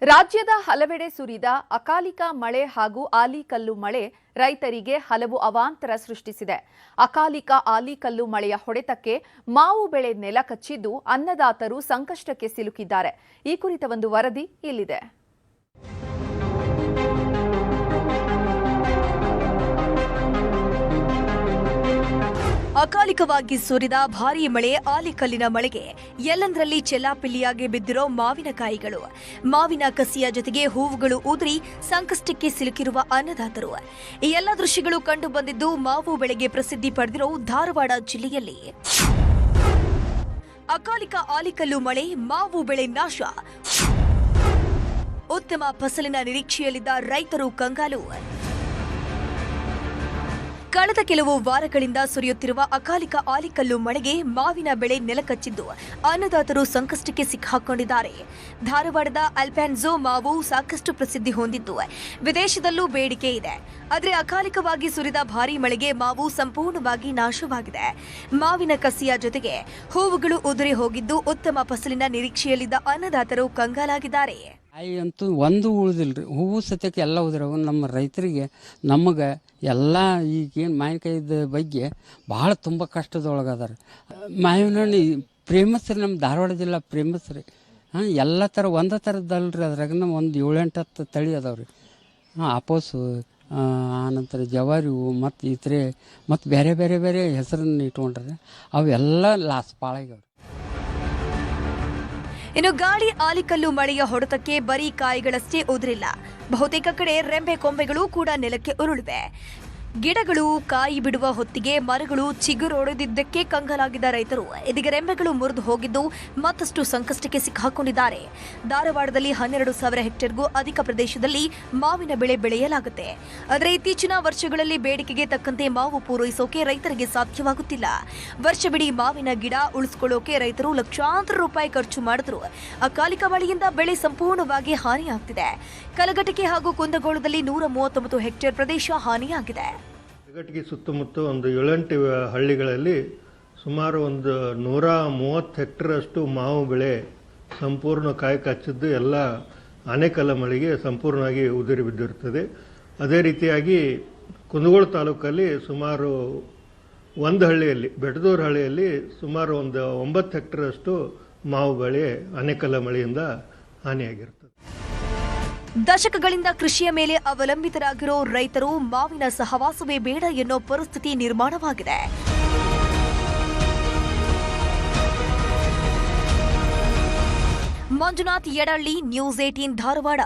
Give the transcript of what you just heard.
ರಾಜ್ಯದ ಹಲವೆಡೆ ಸುರಿದ ಅಕಾಲಿಕ ಮಳೆ ಹಾಗೂ ಆಲಿಕಲ್ಲು ಮಳೆ ರೈತರಿಗೆ ಹಲವು ಅವಾಂತರ ಸೃಷ್ಟಿಸಿದೆ. ಅಕಾಲಿಕ ಆಲಿಕಲ್ಲು ಮಳೆಯ ಹೊಡೆತಕ್ಕೆ ಮಾವು ಬೆಳೆ ನೆಲ ಕಚ್ಚಿದ್ದು ಅನ್ನದಾತರು ಸಂಕಷ್ಟಕ್ಕೆ ಸಿಲುಕಿದ್ದಾರೆ. ಈ ಕುರಿತ ಒಂದು ವರದಿ ಇಲ್ಲಿದೆ. ಅಕಾಲಿಕವಾಗಿ ಸುರಿದ ಭಾರೀ ಮಳೆ ಆಲಿಕಲ್ಲಿನ ಮಳೆಗೆ ಎಲ್ಲಂದರಲ್ಲಿ ಚೆಲ್ಲಾಪಿಲ್ಲಿಯಾಗಿ ಬಿದ್ದಿರೋ ಮಾವಿನಕಾಯಿಗಳು, ಮಾವಿನ ಕಸಿಯ ಜೊತೆಗೆ ಹೂವುಗಳು ಉದುರಿ ಸಂಕಷ್ಟಕ್ಕೆ ಸಿಲುಕಿರುವ ಅನ್ನದಾತರು. ಈ ಎಲ್ಲ ದೃಶ್ಯಗಳು ಕಂಡು ಬಂದಿದ್ದು ಮಾವು ಬೆಳೆಗೆ ಪ್ರಸಿದ್ಧಿ ಪಡೆದಿರೋ ಧಾರವಾಡ ಜಿಲ್ಲೆಯಲ್ಲಿ. ಅಕಾಲಿಕ ಆಲಿಕಲ್ಲು ಮಳೆ, ಮಾವು ಬೆಳೆ ನಾಶ, ಉತ್ತಮ ಫಸಲಿನ ನಿರೀಕ್ಷೆಯಲ್ಲಿದ್ದ ರೈತರು ಕಂಗಾಲು. ಕಳೆದ ಕೆಲವು ವಾರಗಳಿಂದ ಸುರಿಯುತ್ತಿರುವ ಅಕಾಲಿಕ ಆಲಿಕಲ್ಲು ಮಳೆಗೆ ಮಾವಿನ ಬೆಳೆ ನೆಲಕಚ್ಚಿದ್ದು ಅನ್ನದಾತರು ಸಂಕಷ್ಟಕ್ಕೆ ಸಿಕ್ಕಾಕೊಂಡಿದ್ದಾರೆ. ಧಾರವಾಡದ ಅಲ್ಫಾನ್ಸೋ ಮಾವು ಸಾಕಷ್ಟು ಪ್ರಸಿದ್ಧಿ ಹೊಂದಿದ್ದು ವಿದೇಶದಲ್ಲೂ ಬೇಡಿಕೆ ಇದೆ. ಆದರೆ ಅಕಾಲಿಕವಾಗಿ ಸುರಿದ ಭಾರೀ ಮಳೆಗೆ ಮಾವು ಸಂಪೂರ್ಣವಾಗಿ ನಾಶವಾಗಿದೆ. ಮಾವಿನ ಕಸಿಯ ಜೊತೆಗೆ ಹೂವುಗಳು ಉದುರಿ ಹೋಗಿದ್ದು ಉತ್ತಮ ಫಸಲಿನ ನಿರೀಕ್ಷೆಯಲ್ಲಿದ್ದ ಅನ್ನದಾತರು ಕಂಗಾಲಾಗಿದ್ದಾರೆ. ಕಾಯಿ ಅಂತೂ ಒಂದು ಉಳಿದಿಲ್ರಿ, ಹೂವು ಸತ್ಯಕ್ಕೆ ಎಲ್ಲ ಉದುರವು. ನಮ್ಮ ರೈತರಿಗೆ ನಮಗೆ ಎಲ್ಲ ಈಗೇನು ಮಾವಿನಕಾಯಿದ ಬಗ್ಗೆ ಭಾಳ ತುಂಬ ಕಷ್ಟದೊಳಗದಾರೆ. ಮಾವಿನ ಹಣ್ಣು ಫೇಮಸ್ ರೀ, ನಮ್ಮ ಧಾರವಾಡ ಜಿಲ್ಲಾ ಫೇಮಸ್ ರೀ. ಎಲ್ಲ ಥರ ಒಂದೇ ಥರದ್ದಲ್ರಿ, ಅದ್ರಾಗ ಒಂದು 7-8 ತಳಿ ಅದಾವೆ ರೀ. ಆಪೋಸು, ಆನಂತರ ಜವಾರಿ ಹೂವು ಮತ್ತು ಇತರೆ ಮತ್ತು ಬೇರೆ ಬೇರೆ ಬೇರೆ ಹೆಸರನ್ನು ಇಟ್ಕೊಂಡ್ರೆ ಅವೆಲ್ಲ ಲಾಸ್ ಪಾಳಾಗ್ಯಾವ. ಇನ್ನು ಗಾಳಿ ಆಲಿಕಲ್ಲು ಮಳೆಯ ಹೊಡೆತಕ್ಕೆ ಬರೀ ಕಾಯಿಗಳಷ್ಟೇ ಉದುರಿಲ್ಲ, ಬಹುತೇಕ ಕಡೆ ರೆಂಬೆ ಕೊಂಬೆಗಳು ಕೂಡ ನೆಲಕ್ಕೆ ಉರುಳಿವೆ. ಗಿಡಗಳು ಕಾಯಿ ಬಿಡುವ ಹೊತ್ತಿಗೆ ಮರಗಳು ಚಿಗುರೊಡೆದಿದ್ದಕ್ಕೆ ಕಂಗಾಲಾಗಿದ್ದ ರೈತರು ಇದೀಗ ರೆಂಬೆಗಳು ಮುರಿದು ಹೋಗಿದ್ದು ಮತ್ತಷ್ಟು ಸಂಕಷ್ಟಕ್ಕೆ ಸಿಕ್ಕಾಕೊಂಡಿದ್ದಾರೆ. ಧಾರವಾಡದಲ್ಲಿ 12,000 ಹೆಕ್ಟೇರ್ಗೂ ಅಧಿಕ ಪ್ರದೇಶದಲ್ಲಿ ಮಾವಿನ ಬೆಳೆ ಬೆಳೆಯಲಾಗುತ್ತೆ. ಆದರೆ ಇತ್ತೀಚಿನ ವರ್ಷಗಳಲ್ಲಿ ಬೇಡಿಕೆಗೆ ತಕ್ಕಂತೆ ಮಾವು ಪೂರೈಸೋಕೆ ರೈತರಿಗೆ ಸಾಧ್ಯವಾಗುತ್ತಿಲ್ಲ. ವರ್ಷವಿಡೀ ಮಾವಿನ ಗಿಡ ಉಳಿಸಿಕೊಳ್ಳೋಕೆ ರೈತರು ಲಕ್ಷಾಂತರ ರೂಪಾಯಿ ಖರ್ಚು ಮಾಡಿದ್ರು ಅಕಾಲಿಕ ಮಳೆಯಿಂದ ಬೆಳೆ ಸಂಪೂರ್ಣವಾಗಿ ಹಾನಿಯಾಗ್ತಿದೆ. ಕಲಘಟಕಿ ಹಾಗೂ ಕುಂದಗೋಳದಲ್ಲಿ 139 ಹೆಕ್ಟೇರ್ ಪ್ರದೇಶ ಹಾನಿಯಾಗಿದೆ. ಕಲಘಟಗಿ ಸುತ್ತಮುತ್ತ ಒಂದು 7-8 ಹಳ್ಳಿಗಳಲ್ಲಿ ಸುಮಾರು ಒಂದು 130 ಹೆಕ್ಟೇರಷ್ಟು ಮಾವು ಬೆಳೆ ಸಂಪೂರ್ಣ ಕಾಯಿ ಕಚ್ಚಿದ್ದು ಎಲ್ಲ ಆನೆಕಲ್ಲ ಮಳೆಗೆ ಸಂಪೂರ್ಣವಾಗಿ ಉದುರಿ ಬಿದ್ದಿರುತ್ತದೆ. ಅದೇ ರೀತಿಯಾಗಿ ಕುಂದಗೋಳ ತಾಲೂಕಲ್ಲಿ ಸುಮಾರು ಒಂದು ಹಳ್ಳಿಯಲ್ಲಿ, ಬೆಟ್ಟದೂರು ಹಳ್ಳಿಯಲ್ಲಿ ಸುಮಾರು ಒಂದು 9 ಹೆಕ್ಟೇರಷ್ಟು ಮಾವು ಬೆಳೆ ಆನೆಕಲ್ಲ ಮಳೆಯಿಂದ ಹಾನಿಯಾಗಿರುತ್ತದೆ. ದಶಕಗಳಿಂದ ಕೃಷಿಯ ಮೇಲೆ ಅವಲಂಬಿತರಾಗಿರೋ ರೈತರು ಮಾವಿನ ಸಹವಾಸವೇ ಬೇಡ ಎನ್ನೋ ಪರಿಸ್ಥಿತಿ ನಿರ್ಮಾಣವಾಗಿದೆ. ಮಂಜುನಾಥ್ ಯಡಳ್ಳಿ, ನ್ಯೂಸ್ 18 ಧಾರವಾಡ.